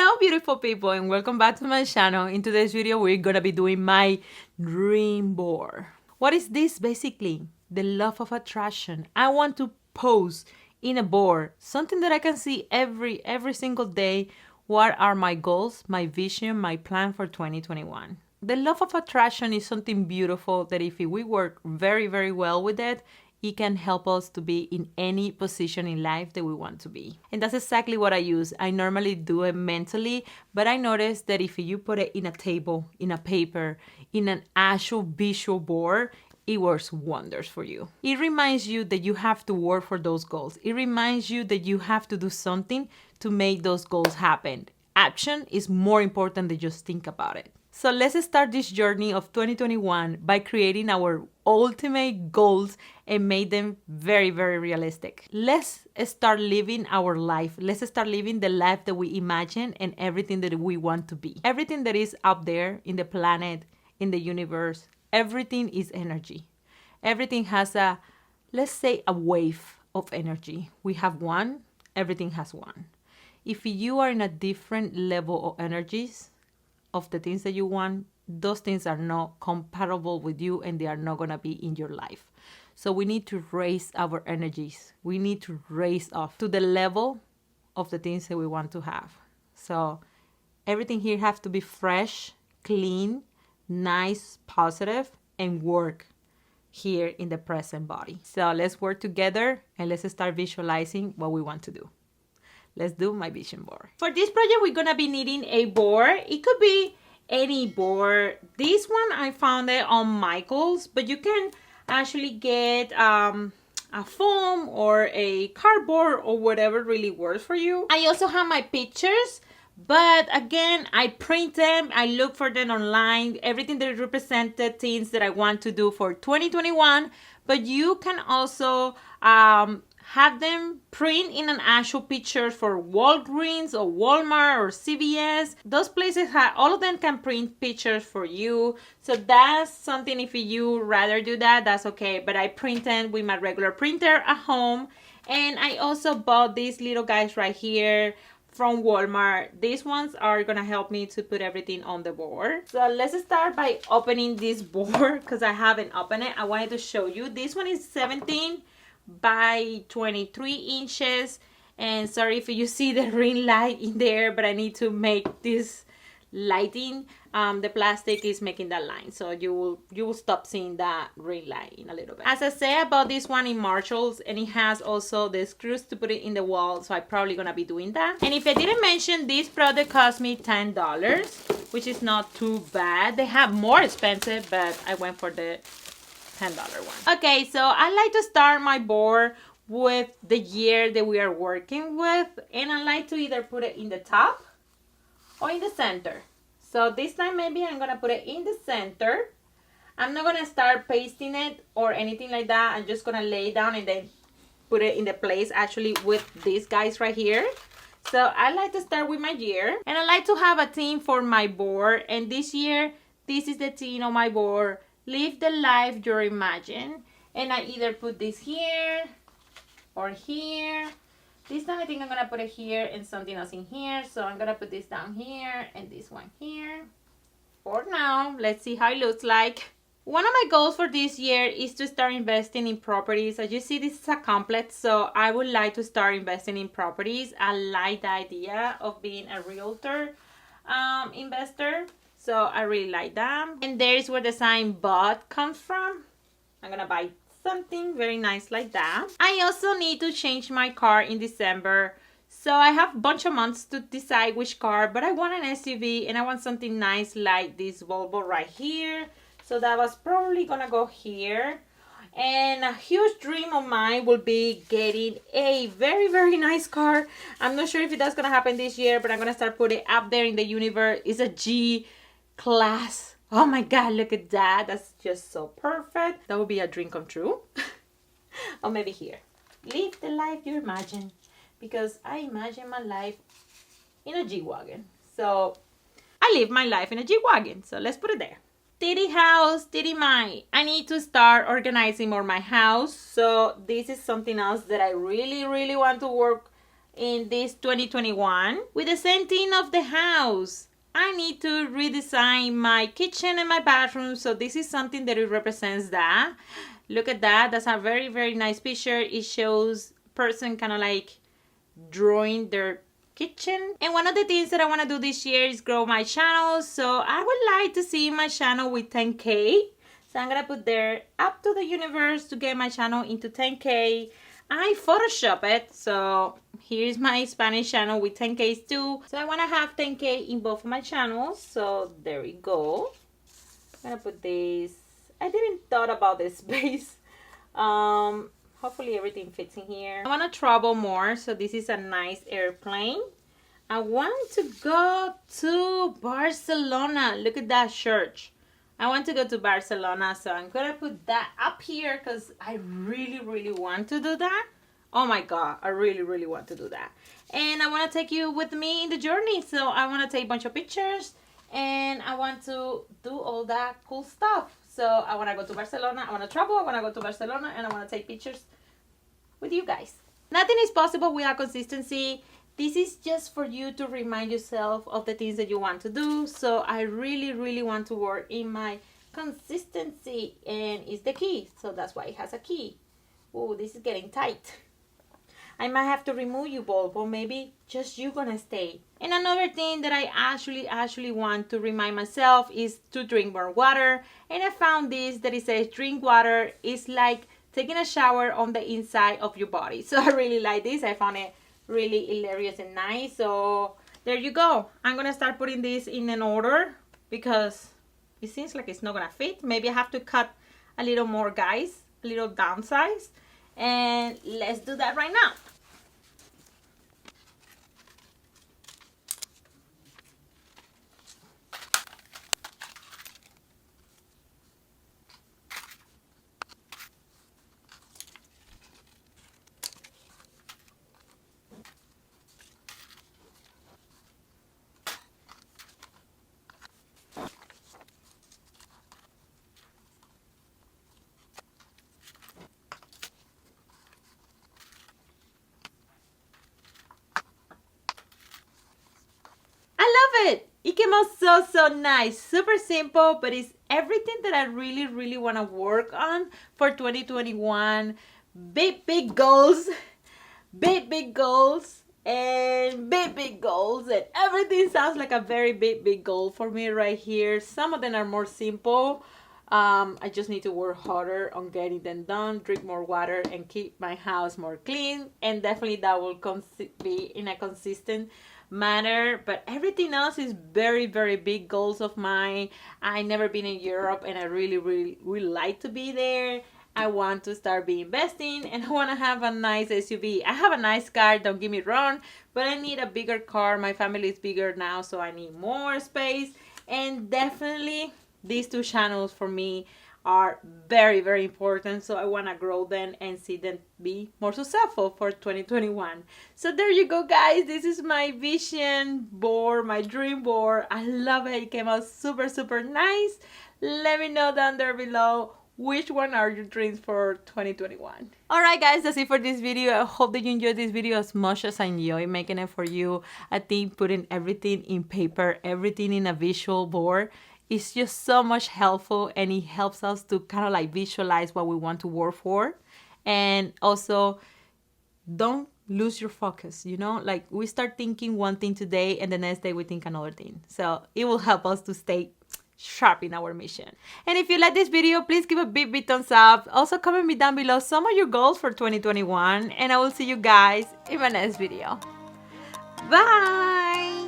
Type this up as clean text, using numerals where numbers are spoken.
Hello beautiful people and welcome back to my channel. In today's video we're gonna be doing my dream board. What is this basically? The law of attraction. I want to pose in a board, something that I can see every single day. What are my goals, my vision, my plan for 2021? The law of attraction is something beautiful that if we work very well with it, it can help us to be in any position in life that we want to be. And that's exactly what I use. I normally do it mentally, but I noticed that if you put it in a table, in a paper, in an actual visual board, it works wonders for you. It reminds you that you have to work for those goals. It reminds you that you have to do something to make those goals happen. Action is more important than just think about it. So let's start this journey of 2021 by creating our ultimate goals and make them very realistic. Let's start living our life. Let's start living the life that we imagine and everything that we want to be. Everything that is up there in the planet, in the universe, everything is energy. Everything has a, let's say, a wave of energy. We have one, everything has one. If you are in a different level of energies, of the things that you want, those things are not compatible with you and they are not going to be in your life. So we need to raise our energies. We need to raise up to the level of the things that we want to have. So everything here has to be fresh, clean, nice, positive, and work here in the present body. So let's work together and let's start visualizing what we want to do. Let's do my vision board. For this project, we're gonna be needing a board. It could be any board. This one, I found it on Michael's, but you can actually get a foam or a cardboard or whatever really works for you. I also have my pictures, but again, I print them. I look for them online. Everything that represented things that I want to do for 2021, but you can also have them print in an actual picture for Walgreens or Walmart or CVS. Those places have, all of them can print pictures for you. So that's something, if you rather do that, that's okay. But I print them with my regular printer at home. And I also bought these little guys right here from Walmart. These ones are gonna help me to put everything on the board. So let's start by opening this board because I haven't opened it. I wanted to show you. This one is 17 by 23 inches, and sorry if you see the ring light in there, but I need to make this lighting. The plastic is making that line, so you will stop seeing that ring light in a little bit. As I say about this one in Marshall's, and it has also the screws to put it in the wall, so I'm probably gonna be doing that. And if I didn't mention, this product cost me $10, which is not too bad. They have more expensive, but I went for the $10 one. Okay, so I like to start my board with the year that we are working with, and I like to either put it in the top or in the center. So this time maybe I'm gonna put it in the center. I'm not gonna start pasting it or anything like that. I'm just gonna lay it down and then put it in the place actually with these guys right here. So I like to start with my year, and I like to have a theme for my board, and this year this is the theme of my board: live the life you imagine. And I either put this here or here. This time I think I'm gonna put it here and something else in here. So I'm gonna put this down here and this one here. For now, let's see how it looks like. One of my goals for this year is to start investing in properties. As you see, this is a complex, so I would like to start investing in properties. I like the idea of being a realtor investor. So I really like that. And there's where the sign "bought" comes from. I'm gonna buy something very nice like that. I also need to change my car in December. So I have a bunch of months to decide which car, but I want an SUV and I want something nice like this Volvo right here. So that was probably gonna go here. And a huge dream of mine will be getting a very nice car. I'm not sure if that's gonna happen this year, but I'm gonna start putting it up there in the universe. It's a G class. Oh my god, look at that. That's just so perfect. That would be a dream come true. Or maybe here. Live the life you imagine, because I imagine my life in a G-Wagon. So I live my life in a G-Wagon. So let's put it there. Titty house, titty mind. I need to start organizing more my house. So this is something else that I really want to work in this 2021 with the same theme of the house. I need to redesign my kitchen and my bathroom, so this is something that it represents that. Look at that. That's a very, very nice picture. It shows person kind of like drawing their kitchen. And one of the things that I want to do this year is grow my channel. So I would like to see my channel with 10K. So I'm going to put there up to the universe to get my channel into 10K. I Photoshop it. So here's my Spanish channel with 10Ks too. So I want to have 10K in both of my channels. So there we go. I'm going to put this. I didn't thought about this space. Hopefully everything fits in here. I want to travel more. So this is a nice airplane. I want to go to Barcelona. Look at that church. I want to go to Barcelona, so I'm gonna put that up here because I really, really want to do that. Oh my God, I really, really want to do that. And I want to take you with me in the journey. So I want to take a bunch of pictures and I want to do all that cool stuff. So I want to go to Barcelona, I want to travel, I want to go to Barcelona, and I want to take pictures with you guys. Nothing is possible without consistency. This is just for you to remind yourself of the things that you want to do. So I really, really want to work in my consistency, and it's the key. So that's why it has a key. Oh, this is getting tight. I might have to remove you both, or maybe just you gonna stay. And another thing that I actually want to remind myself is to drink more water. And I found this that it says drink water is like taking a shower on the inside of your body. So I really like this. I found it really hilarious and nice. So there you go. I'm gonna start putting this in an order because it seems like it's not gonna fit. Maybe I have to cut a little more, guys, a little downsize, and let's do that right now. It came out so nice, super simple, but it's everything that I really want to work on for 2021. Big goals, big goals, and big goals, and everything sounds like a very big goal for me right here. Some of them are more simple. I just need to work harder on getting them done, drink more water, and keep my house more clean, and definitely that will be in a consistent manner. But everything else is very big goals of mine. I never been in Europe, and I really like to be there. I want to start be investing, and I want to have a nice SUV. I have a nice car, don't get me wrong, but I need a bigger car. My family is bigger now, so I need more space. And definitely these two channels for me are very important, so I want to grow them and see them be more successful for 2021. So there you go, guys. This is my vision board, my dream board. I love it. It came out super nice. Let me know down there below which one are your dreams for 2021. Alright guys, that's it for this video. I hope that you enjoyed this video as much as I enjoy making it for you. I think putting everything in paper, everything in a visual board, it's just so much helpful, and it helps us to kind of like visualize what we want to work for. And also, don't lose your focus, you know? Like, we start thinking one thing today and the next day we think another thing. So it will help us to stay sharp in our mission. And if you like this video, please give a big thumbs up. Also comment me down below some of your goals for 2021, and I will see you guys in my next video. Bye!